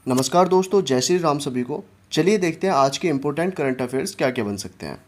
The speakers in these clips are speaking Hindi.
नमस्कार दोस्तों, जय श्री राम सभी को। चलिए देखते हैं आज के इम्पोर्टेंट करंट अफेयर्स क्या क्या बन सकते हैं।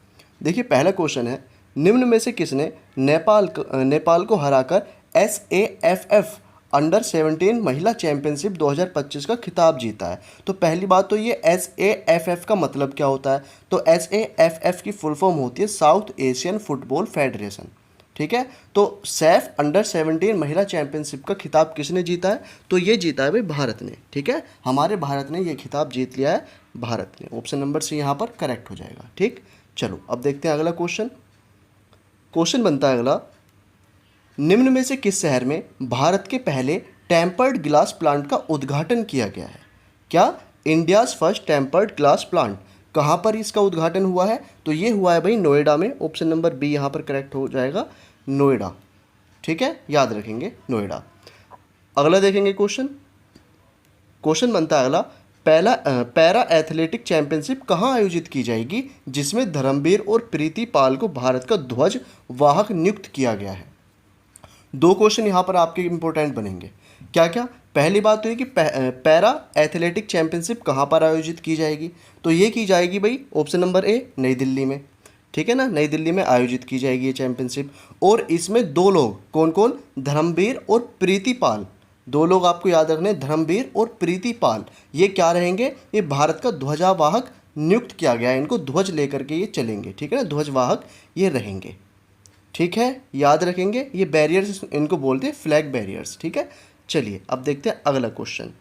देखिए पहला क्वेश्चन है, निम्न में से किसने नेपाल को हराकर SAFF अंडर 17 महिला चैंपियनशिप 2025 का खिताब जीता है। तो पहली बात तो ये SAFF का मतलब क्या होता है, तो SAFF की फुल फॉर्म होती है साउथ एशियन फुटबॉल फेडरेशन। ठीक है, तो सैफ अंडर 17 महिला चैंपियनशिप का खिताब किसने जीता है, तो ये जीता है भाई भारत ने। ठीक है, हमारे भारत ने ये खिताब जीत लिया है, भारत ने। ऑप्शन नंबर सी यहाँ पर करेक्ट हो जाएगा। ठीक, चलो अब देखते हैं अगला क्वेश्चन। क्वेश्चन बनता है अगला, निम्न में से किस शहर में भारत के पहले टेम्पर्ड ग्लास प्लांट का उद्घाटन किया गया है। क्या India's first tempered glass plant, कहाँ पर इसका उद्घाटन हुआ है, तो ये हुआ है भाई नोएडा में। ऑप्शन नंबर बी यहाँ पर करेक्ट हो जाएगा, नोएडा। ठीक है, याद रखेंगे नोएडा। अगला देखेंगे क्वेश्चन। क्वेश्चन बनता है अगला, पैरा एथलेटिक चैंपियनशिप कहाँ आयोजित की जाएगी जिसमें धर्मवीर और प्रीति पाल को भारत का ध्वज वाहक नियुक्त किया गया है। दो क्वेश्चन यहाँ पर आपके इंपॉर्टेंट बनेंगे। क्या क्या, पहली बात तो ये कि पैरा एथलेटिक चैंपियनशिप कहाँ पर आयोजित की जाएगी, तो ये की जाएगी भाई ऑप्शन नंबर ए नई दिल्ली में। ठीक है ना, नई दिल्ली में आयोजित की जाएगी ये चैंपियनशिप। और इसमें दो लोग कौन कौन, धर्मवीर और प्रीति पाल, दो लोग आपको याद रखने, धर्मवीर और प्रीति पाल। ये क्या रहेंगे, ये भारत का ध्वजावाहक नियुक्त किया गया है, इनको ध्वज लेकर के ये चलेंगे। ठीक है ना, ध्वजवाहक ये रहेंगे। ठीक है, याद रखेंगे, ये बैरियर्स इनको बोलते हैं फ्लैग बैरियर्स। ठीक है, चलिए अब देखते हैं अगला क्वेश्चन।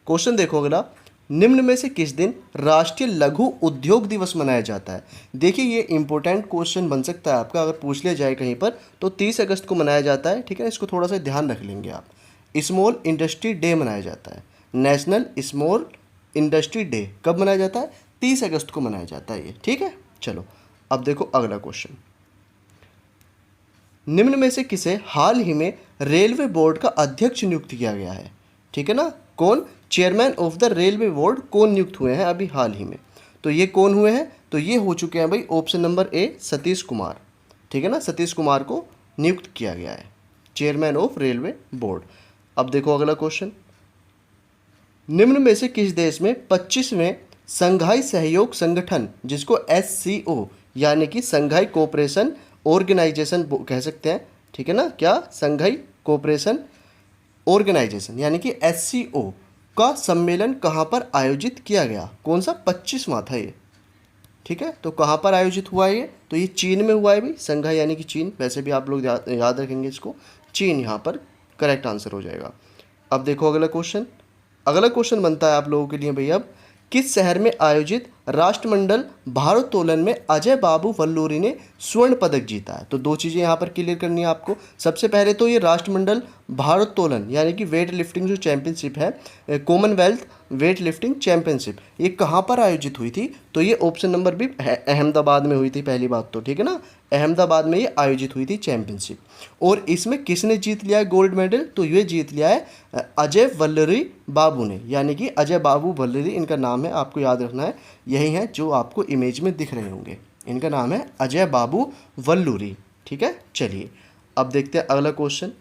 क्वेश्चन देखो अगला, निम्न में से किस दिन राष्ट्रीय लघु उद्योग दिवस मनाया जाता है। देखिए ये इंपॉर्टेंट क्वेश्चन बन सकता है आपका, अगर पूछ लिया जाए कहीं पर, तो 30 अगस्त को मनाया जाता है। ठीक है, इसको थोड़ा सा ध्यान रख लेंगे आप। स्मॉल इंडस्ट्री डे मनाया जाता है, नेशनल स्मॉल इंडस्ट्री डे कब मनाया जाता है, 30 अगस्त को मनाया जाता है ये। ठीक है, चलो अब देखो अगला क्वेश्चन। निम्न में से किसे हाल ही में रेलवे बोर्ड का अध्यक्ष नियुक्त किया गया है। ठीक है ना, कौन, chairman of the railway board कौन नियुक्त हुए हैं अभी हाल ही में, तो ये कौन हुए हैं, तो ये हो चुके हैं भाई option number A Satish Kumar. ठीक है ना, सतीश कुमार को नियुक्त किया गया है चेयरमैन ऑफ रेलवे बोर्ड। अब देखो अगला क्वेश्चन, निम्न में से किस देश में 25वें संघाई सहयोग संगठन, जिसको SCO यानी कि संघाई कोऑपरेशन ऑर्गेनाइजेशन कह सकते हैं। ठीक है ना, क्या, संघाई कोऑपरेशन ऑर्गेनाइजेशन यानी कि SCO का सम्मेलन कहाँ पर आयोजित किया गया, कौन सा, 25वां था ये। ठीक है, तो कहाँ पर आयोजित हुआ है ये, तो ये चीन में हुआ है भाई, संघाई यानी कि चीन। वैसे भी आप लोग याद रखेंगे इसको, चीन यहाँ पर करेक्ट आंसर हो जाएगा। अब देखो अगला क्वेश्चन। अगला क्वेश्चन बनता है आप लोगों के लिए भैया, अब किस शहर में आयोजित राष्ट्रमंडल भारोत्तोलन में अजय बाबू वल्लूरी ने स्वर्ण पदक जीता है। तो दो चीज़ें यहाँ पर क्लियर करनी है आपको। सबसे पहले तो ये राष्ट्रमंडल भारोत्तोलन यानी कि वेट लिफ्टिंग जो चैंपियनशिप है, कॉमनवेल्थ वेट लिफ्टिंग चैंपियनशिप, ये कहाँ पर आयोजित हुई थी, तो ये ऑप्शन नंबर भी अहमदाबाद में हुई थी पहली बात तो। ठीक है ना, अहमदाबाद में ये आयोजित हुई थी चैंपियनशिप। और इसमें किसने जीत लिया है गोल्ड मेडल, तो ये जीत लिया है अजय वल्लरी बाबू ने, यानी कि अजय बाबू वल्लरी इनका नाम है, आपको याद रखना है। यही है जो आपको इमेज में दिख रहे होंगे, इनका नाम है अजय बाबू वल्लूरी। ठीक है, चलिए अब देखते हैं अगला क्वेश्चन।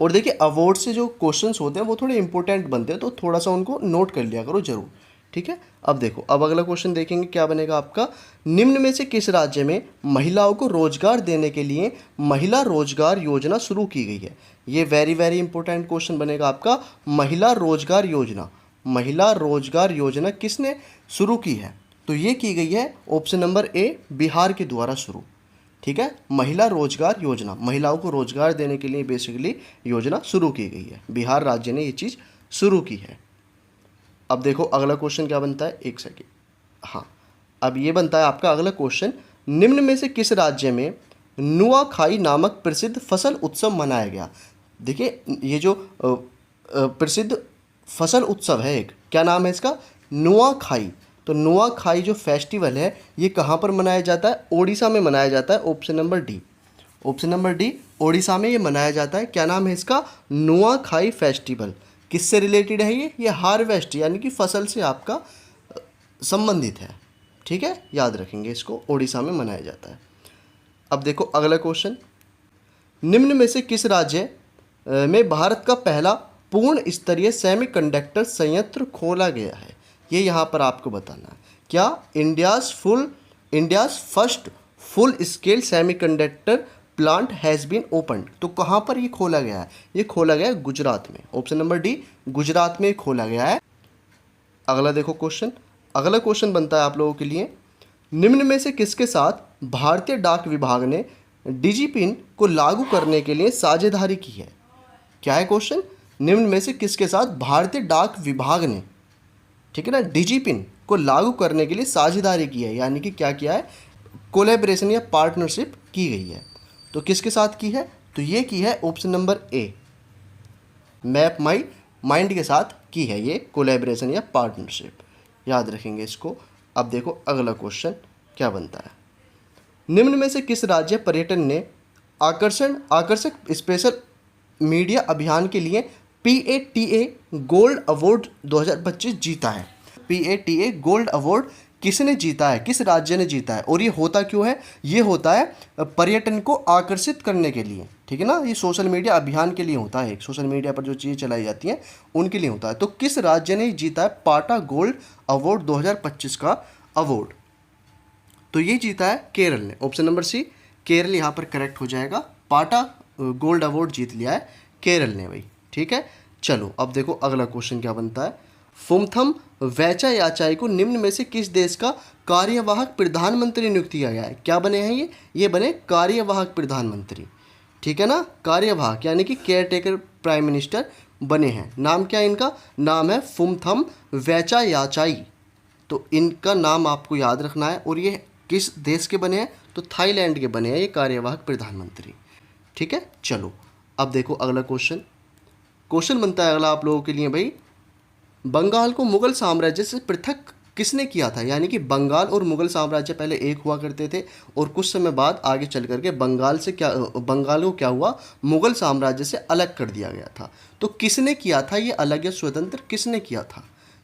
और देखिए अवार्ड से जो क्वेश्चंस होते हैं वो थोड़े इंपॉर्टेंट बनते हैं, तो थोड़ा सा उनको नोट कर लिया करो जरूर। ठीक है, अब देखो अब अगला क्वेश्चन देखेंगे क्या बनेगा आपका, निम्न में से किस राज्य में महिलाओं को रोजगार देने के लिए महिला रोजगार योजना शुरू की गई है। ये वेरी वेरी इंपॉर्टेंट क्वेश्चन बनेगा आपका, महिला रोजगार योजना। महिला रोजगार योजना किसने शुरू की है, तो ये की गई है ऑप्शन नंबर ए बिहार के द्वारा शुरू। ठीक है, महिला रोजगार योजना, महिलाओं को रोजगार देने के लिए बेसिकली योजना शुरू की गई है, बिहार राज्य ने ये चीज़ शुरू की है। अब देखो अगला क्वेश्चन क्या बनता है, एक सेकेंड। हाँ, अब ये बनता है आपका अगला क्वेश्चन, निम्न में से किस राज्य में नुआखाई नामक प्रसिद्ध फसल उत्सव मनाया गया। देखिए ये जो प्रसिद्ध फसल उत्सव है एक, क्या नाम है इसका, नुआखाई। तो नुआखाई जो फेस्टिवल है ये कहाँ पर मनाया जाता है, ओडिशा में मनाया जाता है। Option number D, option number D, Odisha में ये मनाया जाता है। क्या नाम है इसका, नुआखाई फेस्टिवल। किससे रिलेटेड है ये हार्वेस्ट यानी कि फसल से आपका संबंधित है। ठीक है, याद रखेंगे इसको, ओडिशा में मनाया जाता है। अब देखो अगला क्वेश्चन, निम्न में से किस राज्य में भारत का पहला पूर्ण स्तरीय सेमीकंडक्टर संयंत्र खोला गया है? ये यहाँ पर आपको बताना है। क्या India's first full scale semiconductor plant has been opened. तो कहाँ पर ये खोला गया है? ये खोला गया है गुजरात में। ऑप्शन नंबर डी, गुजरात में खोला गया है। अगला देखो क्वेश्चन, अगला क्वेश्चन बनता है आप लोगों के लिए, निम्न में से किसके साथ भारतीय डाक विभाग ने डिजिपिन को लागू करने के लिए साझेदारी की है? क्या है क्वेश्चन? निम्न में से किसके साथ भारतीय डाक विभाग ने, ठीक है ना, डिजिपिन को लागू करने के लिए साझेदारी की है, यानी कि क्या किया है, कोलैबोरेशन या पार्टनरशिप की गई है। तो किसके साथ की है? तो ये की है option number A, map my mind के साथ की है ये कोलैबोरेशन या पार्टनरशिप, याद रखेंगे इसको। अब देखो अगला क्वेश्चन क्या बनता है, निम्न में से किस राज्य पर्यटन ने आकर्षक स्पेशल मीडिया अभियान के लिए PATA गोल्ड अवार्ड 2025 जीता है? PATA गोल्ड अवार्ड किसने जीता है, किस राज्य ने जीता है, और ये होता क्यों है? ये होता है पर्यटन को आकर्षित करने के लिए, ठीक है ना, ये सोशल मीडिया अभियान के लिए होता है, एक सोशल मीडिया पर जो चीज़ें चलाई जाती हैं उनके लिए होता है। तो किस राज्य ने जीता है पाटा गोल्ड अवार्ड 2025 का अवार्ड? तो ये जीता है केरल ने। ऑप्शन नंबर सी, केरल यहाँ पर करेक्ट हो जाएगा। पाटा गोल्ड अवार्ड जीत लिया है केरल ने भाई, ठीक है। चलो अब देखो अगला क्वेश्चन क्या बनता है, फुमथम वैचायाचाई को निम्न में से किस देश का कार्यवाहक प्रधानमंत्री नियुक्त किया गया है? क्या बने हैं ये बने कार्यवाहक प्रधानमंत्री, ठीक है ना, कार्यवाहक यानी कि केयर टेकर प्राइम मिनिस्टर बने हैं। नाम क्या है इनका? नाम है फुमथम वैचायाचाई। तो इनका नाम आपको याद रखना है। और ये किस देश के बने हैं? तो थाईलैंड के बने हैं ये कार्यवाहक प्रधानमंत्री, ठीक है। चलो अब देखो अगला क्वेश्चन बनता है अगला आप लोगों के लिए भाई, बंगाल को मुगल साम्राज्य से पृथक किसने किया था? यानी कि बंगाल और मुगल साम्राज्य पहले एक हुआ करते थे और कुछ समय बाद आगे चल करके बंगाल को क्या हुआ, मुगल साम्राज्य से अलग कर दिया गया था। तो किसने किया था ये अलग या स्वतंत्र, किसने किया था?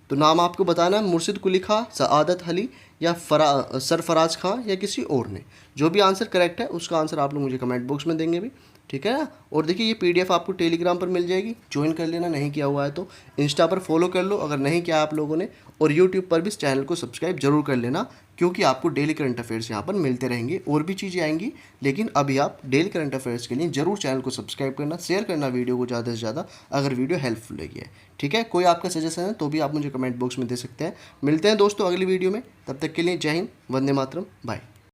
तो नाम आपको बताना है, मुर्शिद कुली खां, सआदत अली या सरफराज खां या किसी और ने। जो भी आंसर करेक्ट है उसका आंसर आप लोग मुझे कमेंट बॉक्स में देंगे भी, ठीक है ना। और देखिए ये PDF आपको टेलीग्राम पर मिल जाएगी, ज्वाइन कर लेना नहीं किया हुआ है तो। इंस्टा पर फॉलो कर लो अगर नहीं किया आप लोगों ने, और यूट्यूब पर भी इस चैनल को सब्सक्राइब जरूर कर लेना, क्योंकि आपको डेली करंट अफेयर्स यहाँ पर मिलते रहेंगे। और भी चीज़ें आएंगी, लेकिन अभी आप डेली करंट अफेयर्स के लिए जरूर चैनल को सब्सक्राइब करना, शेयर करना वीडियो को ज़्यादा से ज़्यादा अगर वीडियो हेल्पफुल लगी है, ठीक है। कोई आपका सजेशन है तो भी आप मुझे कमेंट बॉक्स में दे सकते हैं। मिलते हैं दोस्तों अगली वीडियो में, तब तक के लिए जय हिंद, वंदे मातरम, बाय।